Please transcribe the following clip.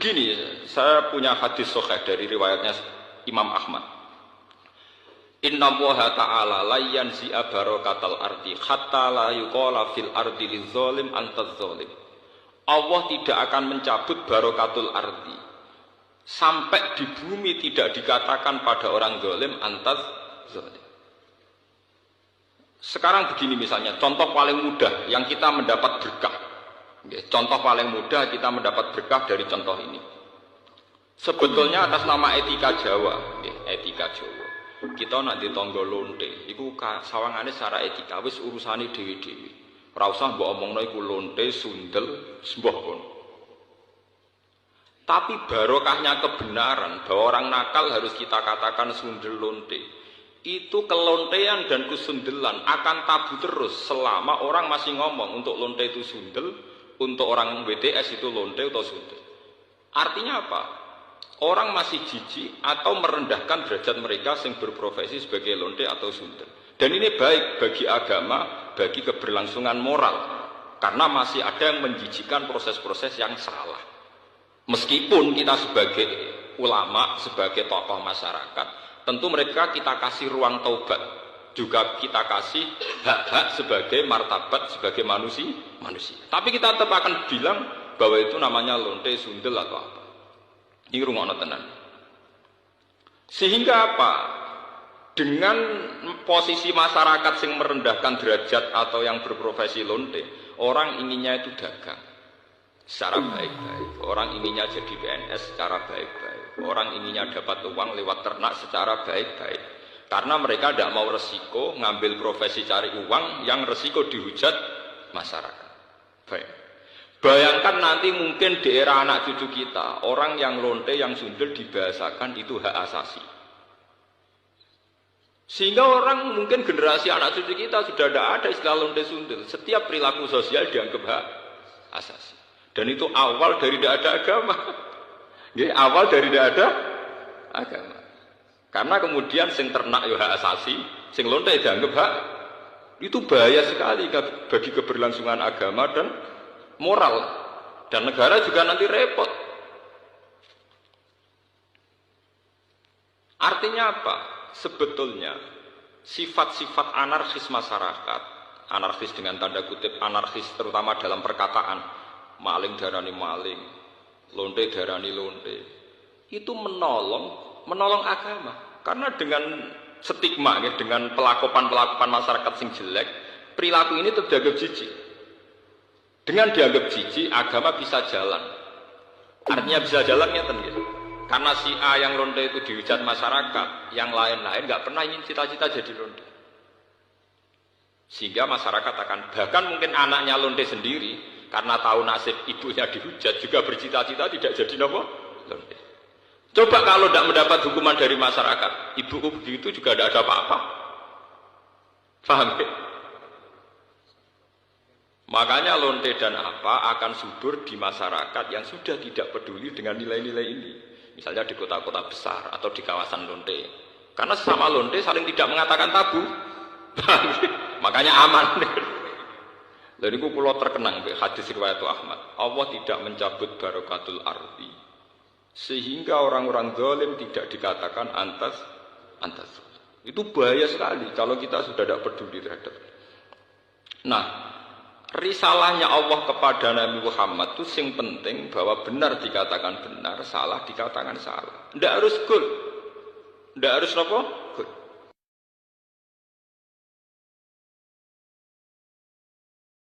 Begini, saya punya hadis sahih dari riwayatnya Imam Ahmad. Inna Allaha ta'ala la yanzi'a barakatal ardi hatta la yuqala fil ardi lizalim antaz zalim. Allah tidak akan mencabut barakatul ardi sampai di bumi tidak dikatakan pada orang zalim antaz zalim. Sekarang begini misalnya, contoh paling mudah yang kita mendapat berkah. Contoh paling mudah kita mendapat berkah dari contoh ini. Sebetulnya atas nama etika Jawa, etika Jawa. Kita nak ditonggo lonte, iku sawangane secara etika wis urusane dhewe-dhewe. Ora usah mbok omongno iku lonte, sundel, sembah kono. Tapi barokahnya kebenaran bahwa orang nakal harus kita katakan sundel lonte. Itu kelontean dan kesundelan akan tabu terus selama orang masih ngomong untuk lonte itu sundel, untuk orang WTS itu lonte atau sundel. Artinya apa? Orang masih jijik atau merendahkan derajat mereka yang berprofesi sebagai lonte atau sundel. Dan ini baik bagi agama, bagi keberlangsungan moral. Karena masih ada yang menjijikkan proses-proses yang salah. Meskipun kita sebagai ulama, sebagai tokoh masyarakat, tentu mereka kita kasih ruang taubat. Juga kita kasih hak-hak sebagai martabat, sebagai manusia. Tapi kita tetap akan bilang bahwa itu namanya lonte, sundel atau apa. Ini rumah tenan. Sehingga apa? Dengan posisi masyarakat yang merendahkan derajat atau yang berprofesi lonte, orang inginnya itu dagang secara baik-baik. Orang inginnya jadi PNS secara baik-baik. Orang inginnya dapat uang lewat ternak secara baik-baik. Karena mereka tidak mau resiko ngambil profesi cari uang yang resiko dihujat masyarakat. Baik. Bayangkan nanti mungkin di era anak cucu kita, orang yang lonte, yang sundel dibahasakan itu hak asasi. Sehingga orang mungkin generasi anak cucu kita sudah tidak ada istilah lonte sundel. Setiap perilaku sosial dianggap hak asasi. Dan itu awal dari tidak ada agama. Awal dari tidak ada agama. Karena kemudian sing ternak ya hak asasi, sing lonte dianggap hak. Itu bahaya sekali bagi keberlangsungan agama dan moral, dan negara juga nanti repot. Artinya apa? Sebetulnya sifat-sifat anarkis masyarakat, anarkis dengan tanda kutip anarkis terutama dalam perkataan, maling darani maling, lonte darani lonte, itu menolong agama. Karena dengan stigma, dengan pelakupan masyarakat sing jelek, perilaku ini terjaga jijik. Dengan dianggap jijik, agama bisa jalan. Artinya bisa jalannya gitu. Karena si A yang lonte itu dihujat masyarakat, yang lain-lain nggak pernah ingin cita-cita jadi lonte. Sehingga masyarakat akan, bahkan mungkin anaknya lonte sendiri, karena tahu nasib ibunya dihujat, juga bercita-cita tidak jadi lonte. Coba kalau tidak mendapat hukuman dari masyarakat, ibuku begitu juga tidak ada apa-apa. Paham ya? Makanya lonte dan apa akan subur di masyarakat yang sudah tidak peduli dengan nilai-nilai ini. Misalnya di kota-kota besar atau di kawasan lonte. Karena sesama lonte saling tidak mengatakan tabu. Makanya aman. Lalu ini pulau terkenang hadis riwayat Ahmad. Allah tidak mencabut barakatul ardi sehingga orang-orang zalim tidak dikatakan antas. Itu bahaya sekali kalau kita sudah tidak peduli terhadap. Nah, risalahnya Allah kepada Nabi Muhammad itu yang penting bahwa benar dikatakan benar, salah dikatakan salah. Tidak harus gol, tidak harus apa? Gol.